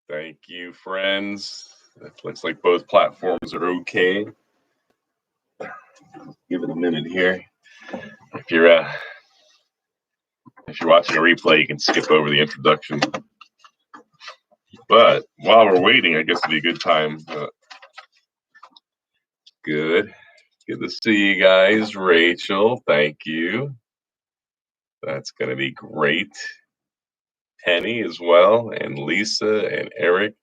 Thank you, friends. It looks like both platforms are okay. Give it a minute here. If you're watching a replay, you can skip over the introduction. But while we're waiting, I guess it'd be a good time. Good to see you guys. Rachel, thank you. That's gonna be great. Penny as well, and Lisa and Eric.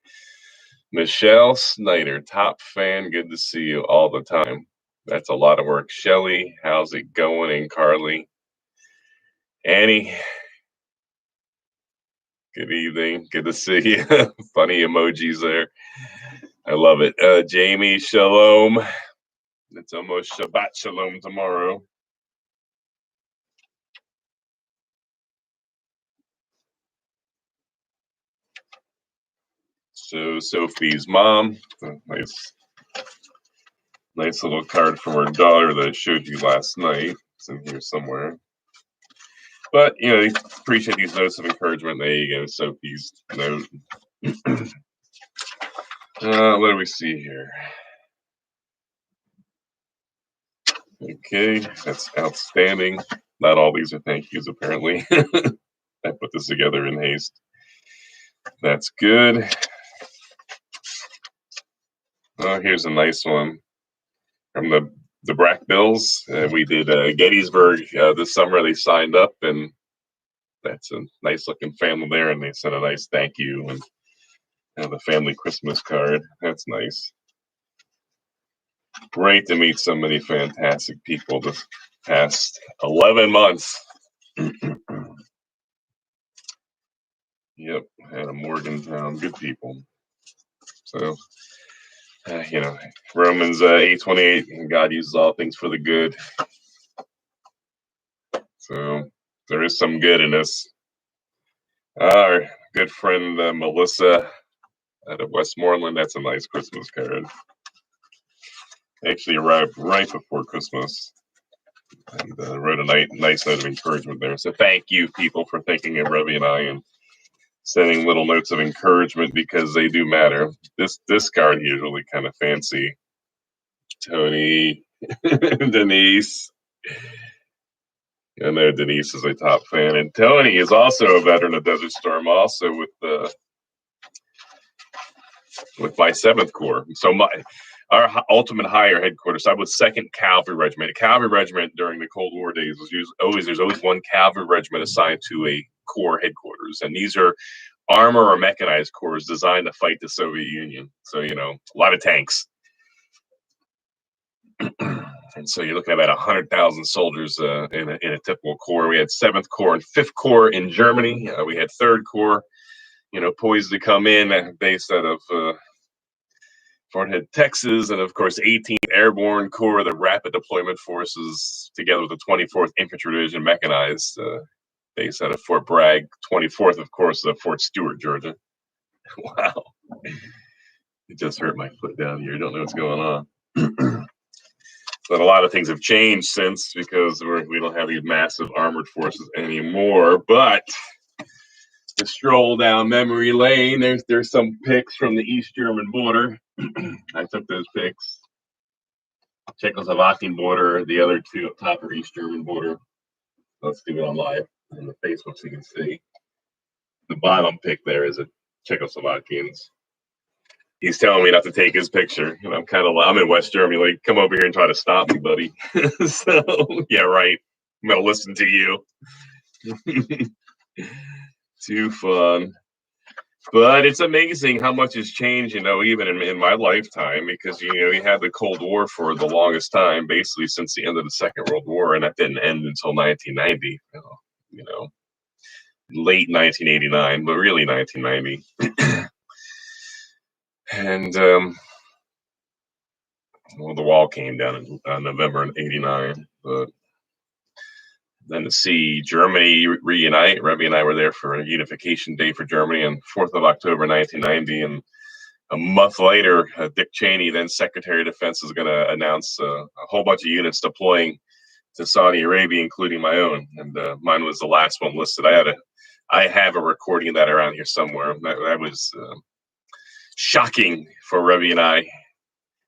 Michelle Snyder, top fan. Good to see you all the time. That's a lot of work. Shelly, how's it going? And Carly. Annie, good evening. Good to see you. Funny emojis there. I love it. Jamie, shalom. It's almost Shabbat shalom tomorrow. So Sophie's mom, nice little card from her daughter that I showed you last night. It's in here somewhere. But appreciate these notes of encouragement. There you go, Sophie's note. What do we see here? Okay, that's outstanding. Not all these are thank yous, apparently. I put this together in haste. That's good. Oh, here's a nice one from the Brack Bills. We did Gettysburg this summer. They signed up, and that's a nice looking family there, and they sent a nice thank you and the family Christmas card. That's nice. Great to meet so many fantastic people this past 11 months. Yep, and a Morgantown, good people. So, Romans 8:28, God uses all things for the good. So there is some good in this. Our good friend Melissa out of Westmoreland, that's a nice Christmas card. Actually arrived right before Christmas and wrote a nice note of encouragement there. So thank you, people, for thinking of Rebbe and I and sending little notes of encouragement because they do matter. This card here is really kind of fancy. Tony, Denise. I know Denise is a top fan, and Tony is also a veteran of Desert Storm, also with my 7th Corps. So our ultimate higher headquarters. I was 2nd Cavalry Regiment. A cavalry regiment during the Cold War days was there's always one cavalry regiment assigned to a corps headquarters, and these are armor or mechanized corps designed to fight the Soviet Union. So a lot of tanks. And so you're looking at about 100,000 soldiers in a typical corps. We had 7th Corps and 5th Corps in Germany. We had 3rd Corps, poised to come in, based out of Fort Hood, Texas, and of course 18th Airborne Corps, the Rapid Deployment Forces, together with the 24th Infantry Division Mechanized, based out of Fort Bragg. 24th, of course, Fort Stewart, Georgia. Wow. It just hurt my foot down here. I don't know what's going on. But a lot of things have changed since, because we don't have these massive armored forces anymore. But to stroll down memory lane, there's some pics from the East German border. I took those pics. Czechoslovakian border, the other two up top are East German border. Let's do it on live on the Facebook so you can see. The bottom pic there is a Czechoslovakians. He's telling me not to take his picture, and I'm in West Germany. Like, come over here and try to stop me, buddy. So yeah, right. I'm gonna listen to you. Too fun. But it's amazing how much has changed, even in my lifetime, because you had the Cold War for the longest time, basically since the end of the Second World War, and that didn't end until 1990. Late 1989, but really 1990. And the wall came down in November of '89. But then to see Germany reunite, Rebbe and I were there for a unification day for Germany on 4th of October 1990, and a month later, Dick Cheney, then Secretary of Defense, is going to announce a whole bunch of units deploying to Saudi Arabia, including my own, and mine was the last one listed. I have a recording of that around here somewhere. That was shocking for Revy and I.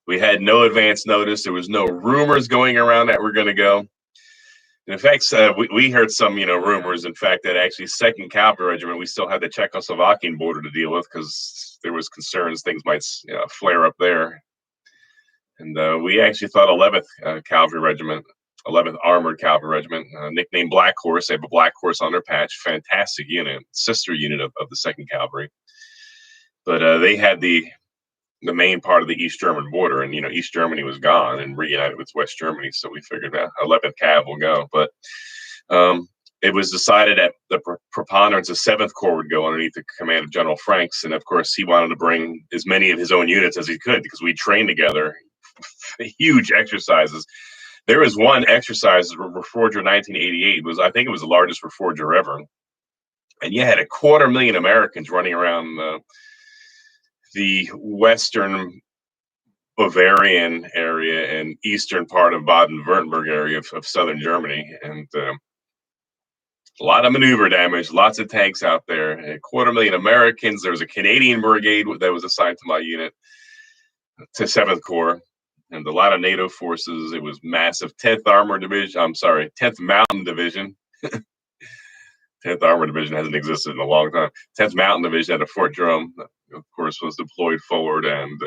We had no advance notice. There was no rumors going around that we're going to go. In fact, we heard some, rumors. In fact, that actually Second Cavalry Regiment, we still had the Czechoslovakian border to deal with because there was concerns things might flare up there. And we actually thought 11th Cavalry Regiment, 11th Armored Cavalry Regiment, nicknamed Black Horse. They have a black horse on their patch. Fantastic unit, sister unit of the 2nd Cavalry. But they had the main part of the East German border, and East Germany was gone and reunited with West Germany. So we figured 11th Cav will go, but it was decided that the preponderance of 7th Corps would go underneath the command of General Franks, and of course he wanted to bring as many of his own units as he could because we trained together. Huge exercises. There was one exercise, Reforger 1988, I think it was the largest Reforger ever, and you had 250,000 Americans running around the western Bavarian area and eastern part of Baden-Württemberg area of southern Germany, and a lot of maneuver damage, lots of tanks out there, 250,000 Americans. There was a Canadian brigade that was assigned to my unit, to 7th Corps, and a lot of NATO forces. It was massive. 10th Armored Division, 10th Mountain Division. 10th Armored Division hasn't existed in a long time. 10th Mountain Division at a Fort Drum, of course, was deployed forward, and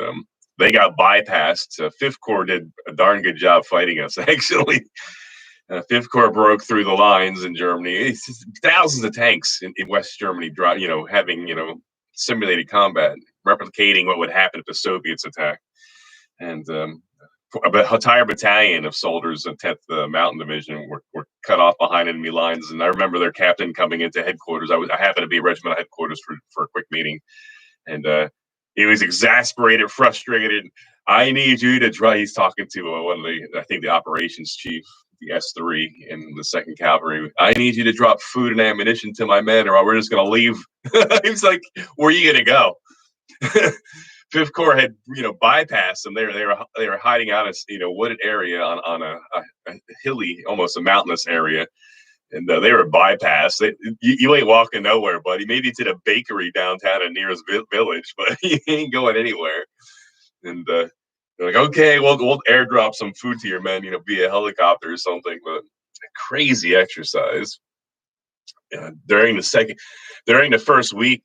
they got bypassed. 5th Corps did a darn good job fighting us, actually. 5th Corps broke through the lines in Germany. It's just thousands of tanks in West Germany, having, simulated combat, replicating what would happen if the Soviets attacked. And an entire battalion of soldiers in 10th Mountain Division were cut off behind enemy lines. And I remember their captain coming into headquarters. I happened to be regiment headquarters for a quick meeting. And he was exasperated, frustrated. I need you to try. He's talking to one of the operations chief, the S3 in the 2nd Cavalry. I need you to drop food and ammunition to my men, or we're just going to leave. He was like, where are you going to go? 5th Corps had, bypassed them. They were hiding out in, wooded area on a hilly, almost a mountainous area. And they were bypassed. You ain't walking nowhere, buddy. Maybe to the bakery downtown in nearest village, but you ain't going anywhere. And they're like, okay, we'll airdrop some food to your men, via helicopter or something. But a crazy exercise. During the first week,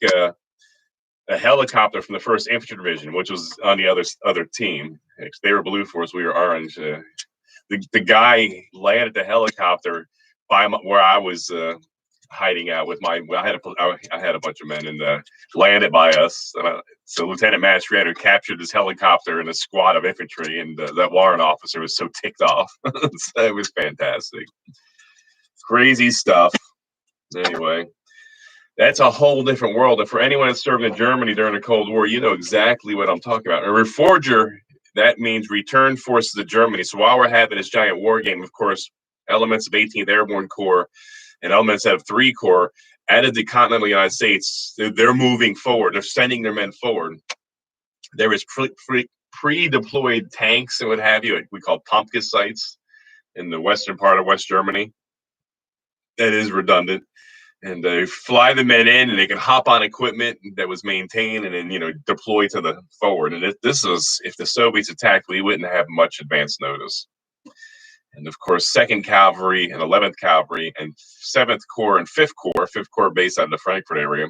a helicopter from the 1st Infantry Division, which was on the other team. They were blue force, we were orange. The guy landed the helicopter by where I was hiding out with I had a bunch of men, and landed by us. So Lieutenant Mastriano captured this helicopter and a squad of infantry, and that warrant officer was so ticked off. So it was fantastic. Crazy stuff. Anyway. That's a whole different world. And for anyone that served in Germany during the Cold War, you know exactly what I'm talking about. A Reforger, that means Return Forces of Germany. So while we're having this giant war game, of course, elements of 18th Airborne Corps and elements of 3 Corps out of the continental United States, they're moving forward. They're sending their men forward. There is pre-deployed tanks and what have you, we call pumpkin sites in the western part of West Germany. That is redundant. And they fly the men in, and they can hop on equipment that was maintained, and then deploy to the forward. And if the Soviets attacked, we wouldn't have much advance notice. And of course, 2nd Cavalry and 11th Cavalry and 7th Corps and 5th Corps based out of the Frankfurt area,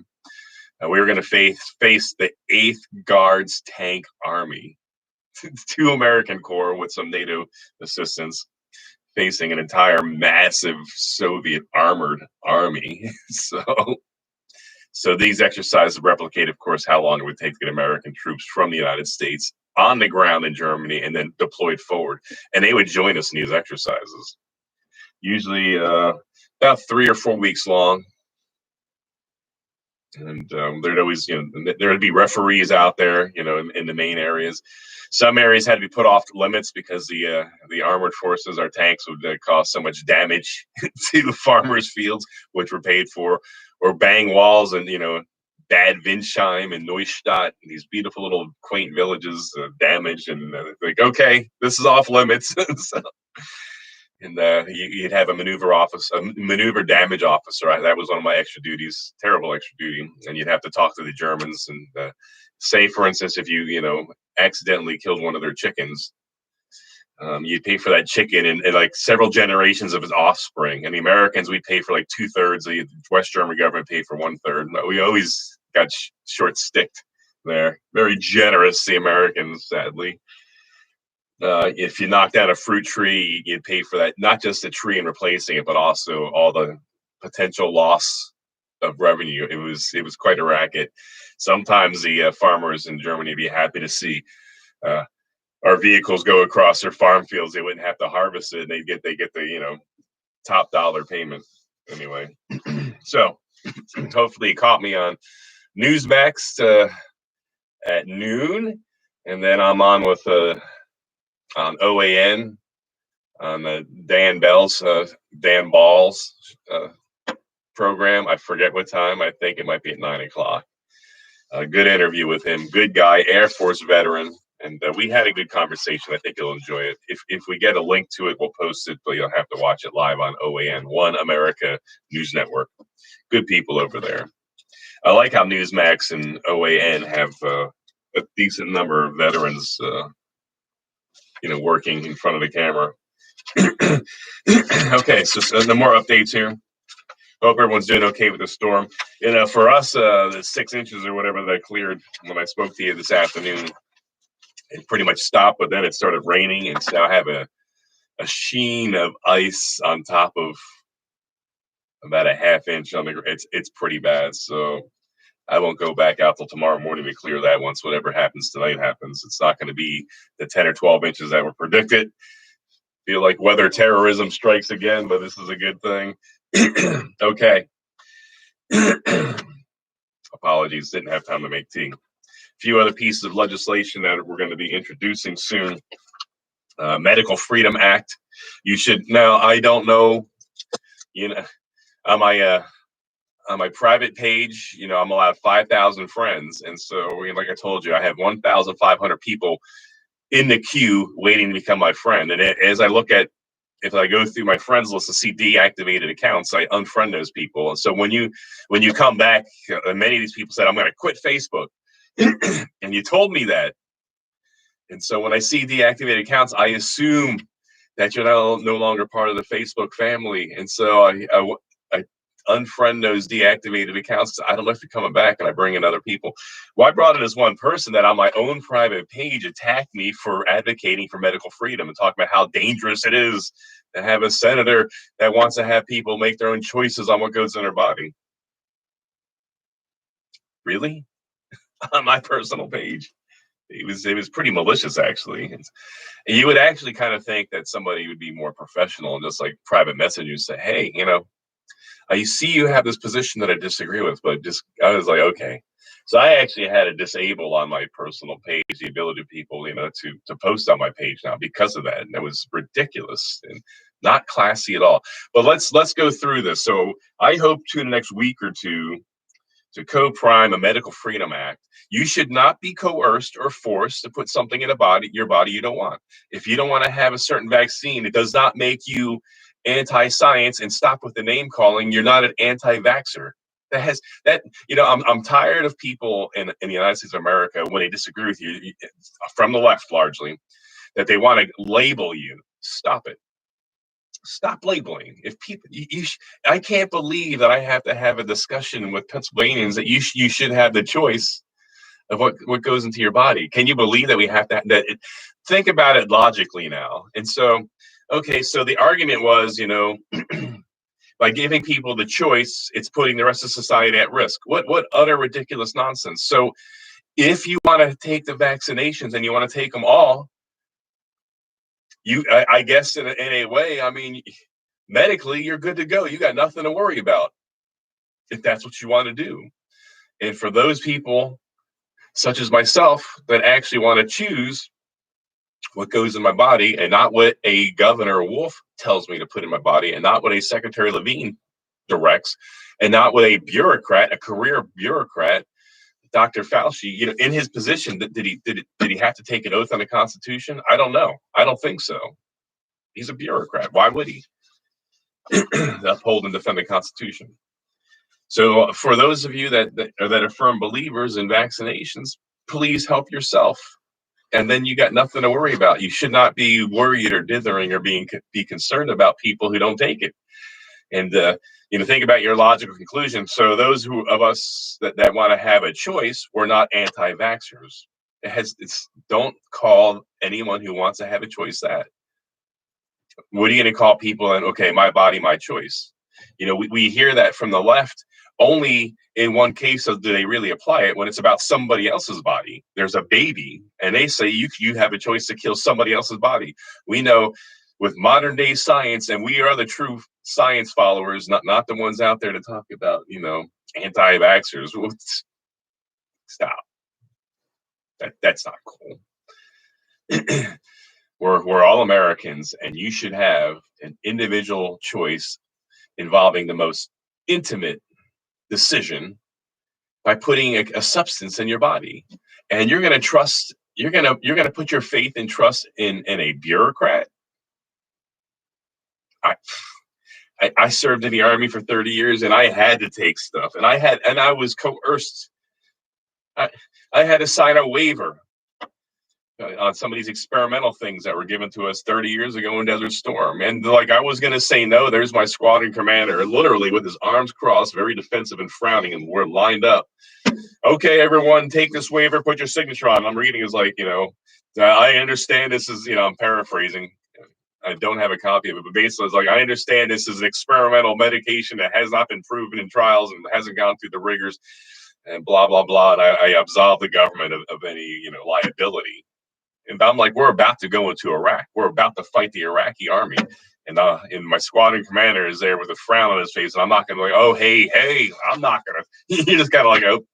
we were going to face the 8th Guards Tank Army, 2 American Corps with some NATO assistance, facing an entire massive Soviet armored army. So these exercises replicate, of course, how long it would take to get American troops from the United States on the ground in Germany and then deployed forward. And they would join us in these exercises, usually about 3 or 4 weeks long. And there'd always, there would be referees out there, in the main areas. Some areas had to be put off limits because the armored forces, our tanks, would cause so much damage to the farmers' fields, which were paid for, or bang walls and Bad Windsheim and Neustadt, and these beautiful little quaint villages damaged, and like, okay, this is off limits. So, And you'd have a maneuver damage officer. That was one of my extra duties, terrible extra duty. And you'd have to talk to the Germans and say, for instance, if you accidentally killed one of their chickens, you'd pay for that chicken and like several generations of its offspring. And the Americans, we pay for like 2/3. The West German government paid for 1/3. We always got short sticked there. Very generous, the Americans, sadly. If you knock down a fruit tree, you'd pay for that, not just the tree and replacing it, but also all the potential loss of revenue. It was quite a racket. Sometimes the farmers in Germany would be happy to see our vehicles go across their farm fields. They wouldn't have to harvest it, and they get the top dollar payment anyway. So hopefully you caught me on Newsmax at noon, and then I'm on with on OAN on Dan Ball's program. I forget what time. I think it might be at 9 o'clock. A good interview with him. Good guy, Air Force veteran. And we had a good conversation. I think you'll enjoy it. If we get a link to it, we'll post it, but you'll have to watch it live on OAN, One America News Network. Good people over there. I like how Newsmax and OAN have a decent number of veterans, working in front of the camera. Okay, so the more updates here. Hope everyone's doing okay with the storm. For us, the 6 inches or whatever that cleared when I spoke to you this afternoon, it pretty much stopped, but then it started raining, and now have a sheen of ice on top of about a ½ inch on the ground. It's pretty bad. So I won't go back out till tomorrow morning to clear that once whatever happens tonight happens. It's not going to be the 10 or 12 inches that were predicted. Feel like weather terrorism strikes again, but this is a good thing. Okay. Apologies, didn't have time to make tea. A few other pieces of legislation that we're going to be introducing soon. Medical Freedom Act. You should now. I don't know. On my private page, I'm allowed 5,000 friends, and so like I told you, I have 1,500 people in the queue waiting to become my friend. And as I look at, if I go through my friends list and see deactivated accounts, I unfriend those people. And so when you come back, many of these people said, I'm going to quit Facebook. And you told me that. And so when I see deactivated accounts, I assume that you're no longer part of the Facebook family. And so I unfriend those deactivated accounts. I don't know if you're coming back, and I bring in other people. Well, I brought in this one person that on my own private page attacked me for advocating for medical freedom and talking about how dangerous it is to have a senator that wants to have people make their own choices on what goes in their body. Really? On my personal page. It was pretty malicious, actually. And you would actually kind of think that somebody would be more professional and just like private message you, say, hey, I see you have this position that I disagree with, but I was like, okay. So I actually had to disable on my personal page the ability of people, to post on my page now because of that. And it was ridiculous and not classy at all. But let's go through this. So I hope to in the next week or two to co-prime a Medical Freedom Act. You should not be coerced or forced to put something in your body you don't want. If you don't want to have a certain vaccine, it does not make you anti-science. And stop with the name calling. You're not an anti-vaxxer. I'm tired of people in the United States of America when they disagree with you, from the left largely, that they want to label you. Stop it. Stop labeling. If people, I can't believe that I have to have a discussion with Pennsylvanians that you should have the choice of what goes into your body. Can you believe that we have to? Think about it logically now. And so, okay, so the argument was, by giving people the choice, it's putting the rest of society at risk. What utter ridiculous nonsense. So, if you want to take the vaccinations and you want to take them all, I guess in a way, medically, you're good to go. You got nothing to worry about if that's what you want to do. And for those people, such as myself, that actually want to choose what goes in my body and not what a Governor Wolf tells me to put in my body and not what a Secretary Levine directs and not what a bureaucrat, a career bureaucrat, Dr. Fauci, in his position, did he have to take an oath on the Constitution? I don't know. I don't think so. He's a bureaucrat. Why would he uphold and defend the Constitution? So for those of you that are firm believers in vaccinations, please help yourself. And then you got nothing to worry about. You should not be worried or dithering or be concerned about people who don't take it. And think about your logical conclusion. So those of us that want to have a choice, we're not anti-vaxxers. Don't call anyone who wants to have a choice that. What are you going to call people? And okay, my body, my choice. We hear that from the left. Only in one case do they really apply it, when it's about somebody else's body. There's a baby, and they say you have a choice to kill somebody else's body. We know with modern day science, and we are the true science followers, not the ones out there to talk about anti-vaxxers. Stop. That's not cool. We're all Americans, and you should have an individual choice involving the most intimate decision by putting a substance in your body. And you're going to put your faith and trust in a bureaucrat. I served in the Army for 30 years, and I had to take stuff, and I was coerced. I had to sign a waiver on some of these experimental things that were given to us 30 years ago in Desert Storm. And I was going to say no. There's my squadron commander, literally with his arms crossed, very defensive and frowning, and we're lined up. Okay, everyone, take this waiver, put your signature on. I'm reading is I understand this is, I'm paraphrasing. I don't have a copy of it, but basically it's I understand this is an experimental medication that has not been proven in trials and hasn't gone through the rigors and blah, blah, blah. And I absolve the government of any, liability. And I'm we're about to go into Iraq. We're about to fight the Iraqi army. And my squadron commander is there with a frown on his face. And I'm not going to oh, hey, I'm not going to. He just kind of oh.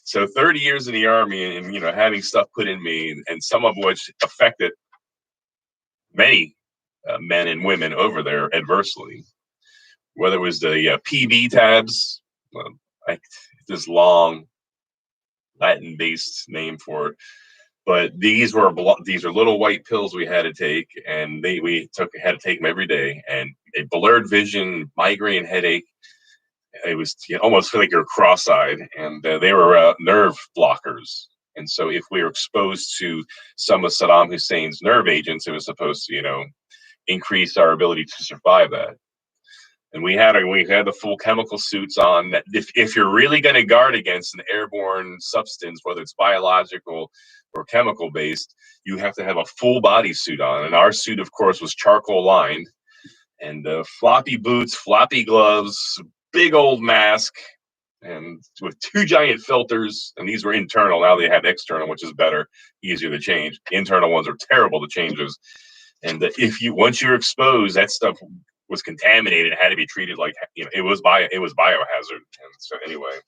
So 30 years in the army and, having stuff put in me, and some of which affected many men and women over there adversely, whether it was the PB tabs, this long Latin-based name for it. But these are little white pills we had to take, and had to take them every day. And a blurred vision, migraine headache. It was almost feel like you're cross-eyed, and they were nerve blockers. And so, if we were exposed to some of Saddam Hussein's nerve agents, it was supposed to, increase our ability to survive that. And we had the full chemical suits on. That if you're really going to guard against an airborne substance, whether it's biological or chemical based, you have to have a full body suit on. And our suit, of course, was charcoal lined, and floppy boots, floppy gloves, big old mask, and with 2 giant filters. And these were internal. Now they have external, which is better, easier to change. The internal ones are terrible to change those. And once you're exposed, that stuff was contaminated. It had to be treated it was biohazard. And so anyway,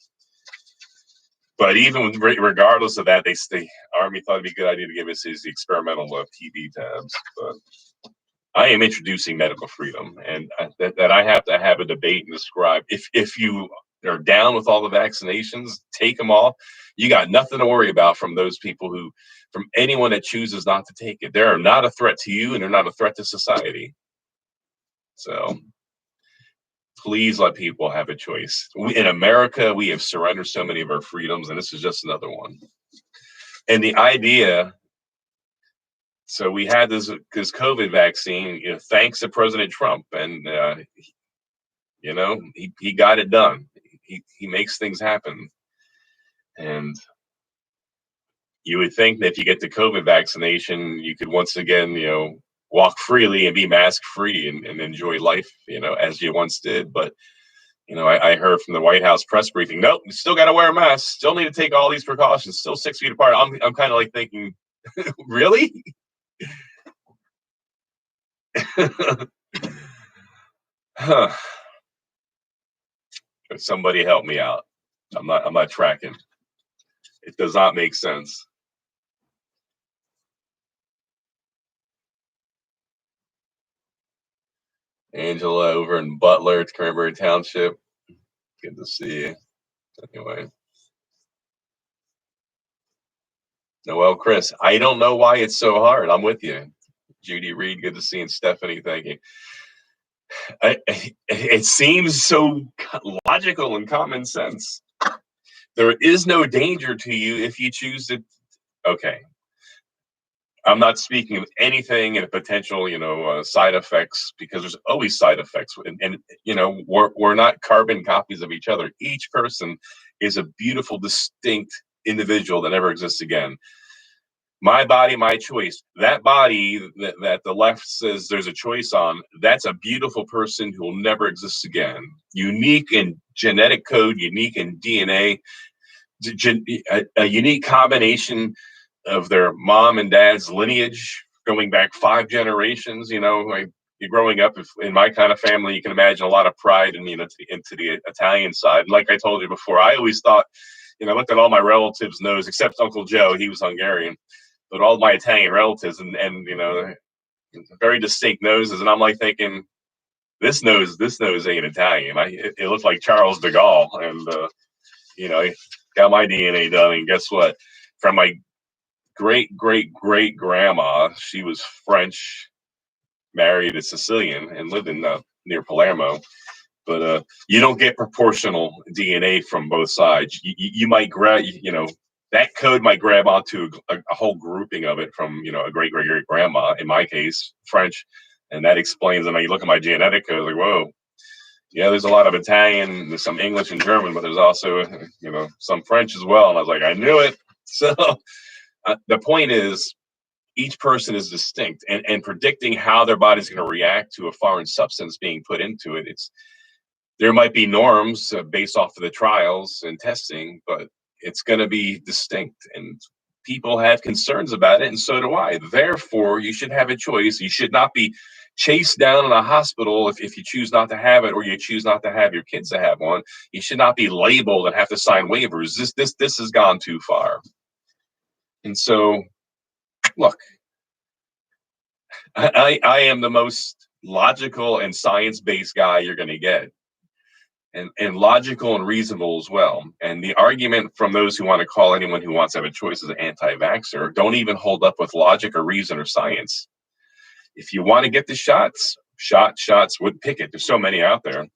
but even regardless of that, the Army thought it'd be a good idea to give us these experimental PB tabs. But I am introducing medical freedom, and that I have to have a debate and describe. If you are down with all the vaccinations, take them all. You got nothing to worry about from those people from anyone that chooses not to take it. They're not a threat to you, and they're not a threat to society. So please let people have a choice. In America, we have surrendered so many of our freedoms, and this is just another one. And the idea, so we had this COVID vaccine, thanks to President Trump, and he got it done. He makes things happen, and you would think that if you get the COVID vaccination, you could once again, walk freely and be mask free and enjoy life, as you once did. But, I heard from the White House press briefing, nope, you still got to wear a mask. Still need to take all these precautions. Still 6 feet apart. I'm kind of thinking, really? Huh. Somebody help me out. I'm not tracking. It does not make sense. Angela over in Butler, Cranberry Township. Good to see you. Anyway. Noel, Chris, I don't know why it's so hard. I'm with you. Judy Reed, good to see you. Stephanie, thank you. It seems so logical and common sense. There is no danger to you if you choose to. Okay, I'm not speaking of anything and potential, side effects, because there's always side effects, and we're not carbon copies of each other. Each person is a beautiful, distinct individual that never exists again. My body, my choice. That body that the left says there's a choice on, that's a beautiful person who will never exist again. Unique in genetic code, unique in DNA, a unique combination of their mom and dad's lineage going back 5 generations. Like growing up in my kind of family, you can imagine a lot of pride in, into the Italian side. And like I told you before, I always thought, I looked at all my relatives' nose, except Uncle Joe, he was Hungarian, but all my Italian relatives and very distinct noses. And I'm like thinking, this nose ain't Italian. It looked like Charles de Gaulle. And, got my DNA done. And guess what? From my great grandma, she was French, married a Sicilian, and lived in near Palermo. But you don't get proportional DNA from both sides. You might grab, that code might grab onto a whole grouping of it from, a great grandma, in my case, French. And that explains, and you look at my genetic code, like, whoa, yeah, there's a lot of Italian, there's some English and German, but there's also, some French as well. And I was like, I knew it. So the point is, each person is distinct, and predicting how their body's going to react to a foreign substance being put into it, there might be norms based off of the trials and testing, but it's going to be distinct, and people have concerns about it, and so do I. Therefore, you should have a choice. You should not be chased down in a hospital if you choose not to have it, or you choose not to have your kids to have one. You should not be labeled and have to sign waivers. This has gone too far. And so, look, I am the most logical and science-based guy you're going to get. And logical and reasonable as well. And the argument from those who want to call anyone who wants to have a choice as an anti-vaxxer don't even hold up with logic or reason or science. If you want to get the shots would pick it. There's so many out there.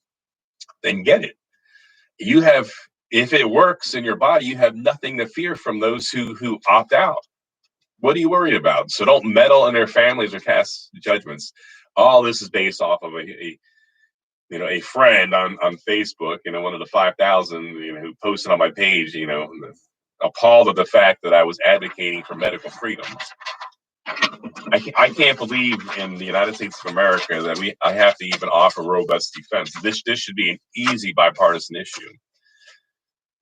Then get it. If it works in your body, you have nothing to fear from those who opt out. What are you worried about? So don't meddle in their families or cast judgments. All this is based off of a friend on Facebook, one of the 5,000, who posted on my page, appalled at the fact that I was advocating for medical freedom. I can't believe in the United States of America that I have to even offer robust defense. This should be an easy bipartisan issue.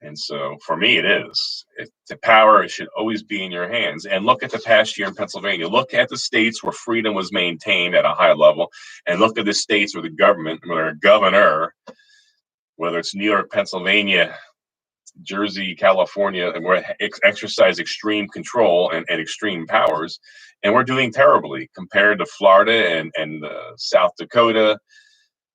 And so for me, it is. The power, it should always be in your hands. And look at the past year in Pennsylvania. Look at the states where freedom was maintained at a high level. And look at the states where the government, where a governor, whether it's New York, Pennsylvania, Jersey, California, and where exercise extreme control and extreme powers. And we're doing terribly compared to Florida and South Dakota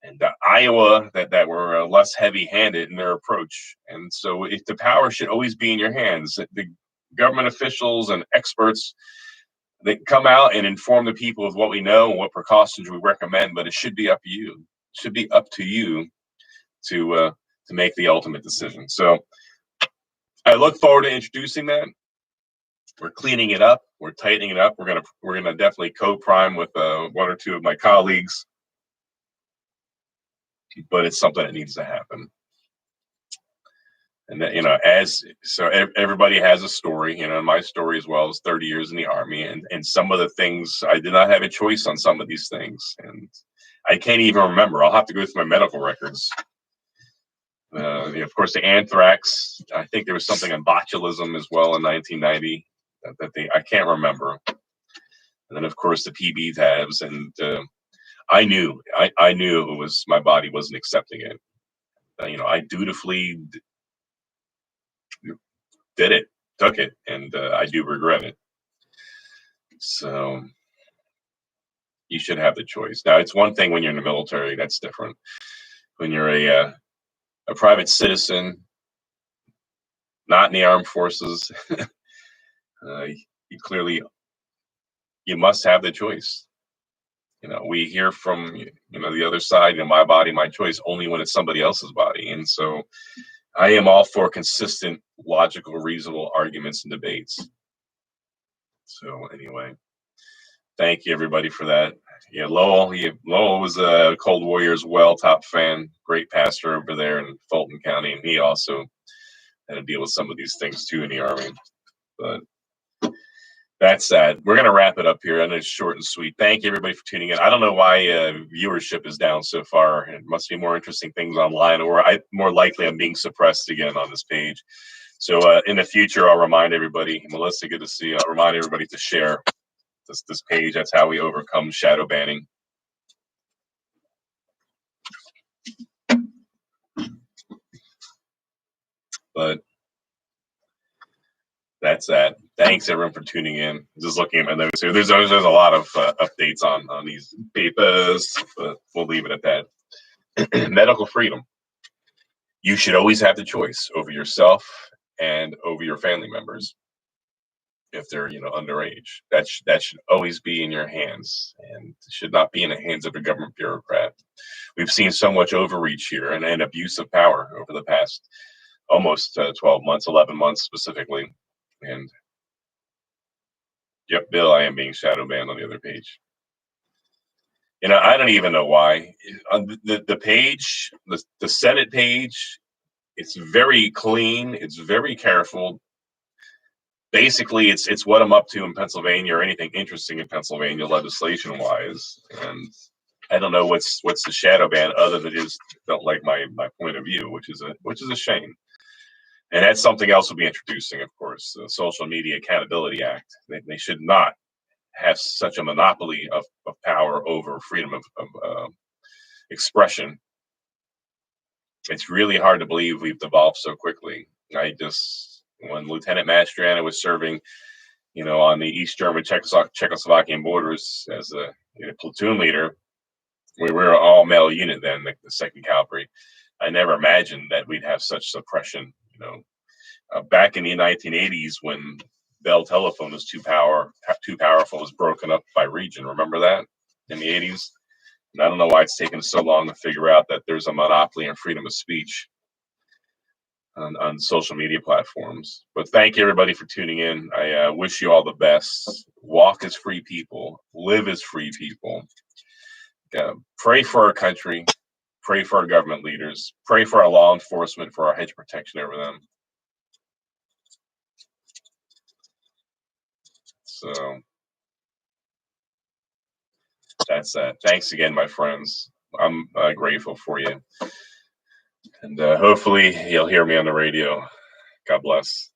and Iowa, that were less heavy-handed in their approach. And so if the power should always be in your hands, the government officials and experts, they come out and inform the people of what we know and what precautions we recommend, but it should be up to you. It should be up to you to make the ultimate decision. So I look forward to introducing that. We're cleaning it up. We're tightening it up. We're gonna definitely co-prime with one or two of my colleagues. But it's something that needs to happen. And that, everybody has a story, my story as well is 30 years in the Army, and some of the things I did not have a choice on some of these things, and I can't even remember. I'll have to go through my medical records. Of course, the anthrax, I think there was something on botulism as well in 1990 I can't remember. And then of course the PB tabs, and I knew it was, my body wasn't accepting it. I dutifully did it, took it, and I do regret it. So you should have the choice. Now, it's one thing when you're in the military, that's different. When you're a private citizen, not in the armed forces, you must have the choice. we hear from the other side, my body, my choice, only when it's somebody else's body. And so I am all for consistent, logical, reasonable arguments and debates. So anyway, thank you everybody for that. Yeah, Lowell was a Cold Warrior as well, top fan, great pastor over there in Fulton County, and he also had to deal with some of these things too in the Army. But that's sad. We're going to wrap it up here. I know it's short and sweet. Thank you, everybody, for tuning in. I don't know why viewership is down so far. It must be more interesting things online, or more likely I'm being suppressed again on this page. So in the future, I'll remind everybody. Melissa, good to see you. I'll remind everybody to share this page. That's how we overcome shadow banning. But that's that. Thanks everyone for tuning in. Just looking at my notes here. There's a lot of updates on these papers, but we'll leave it at that. Medical freedom. You should always have the choice over yourself and over your family members if they're underage. That should always be in your hands, and should not be in the hands of a government bureaucrat. We've seen so much overreach here and abuse of power over the past almost 12 months, 11 months specifically. And yep, Bill, I am being shadow banned on the other page. I don't even know why. On the page, the Senate page, it's very clean. It's very careful. Basically, it's what I'm up to in Pennsylvania, or anything interesting in Pennsylvania legislation wise. And I don't know what's the shadow ban, other than just don't like my point of view, which is a shame. And that's something else we'll be introducing, of course, the Social Media Accountability Act. They should not have such a monopoly of power over freedom of expression. It's really hard to believe we've devolved so quickly. When Lieutenant Mastriana was serving, on the East German Czechoslovakian borders as a platoon leader, we were an all-male unit then, the 2nd Cavalry. I never imagined that we'd have such suppression. Back in the 1980s, when Bell Telephone was too powerful, was broken up by region. Remember that in the 80s? And I don't know why it's taken so long to figure out that there's a monopoly on freedom of speech on social media platforms. But thank you everybody for tuning in. I wish you all the best. Walk as free people. Live as free people. Pray for our country. Pray for our government leaders. Pray for our law enforcement, for our hedge protection over them. So that's that. Thanks again, my friends. I'm grateful for you. And hopefully you'll hear me on the radio. God bless.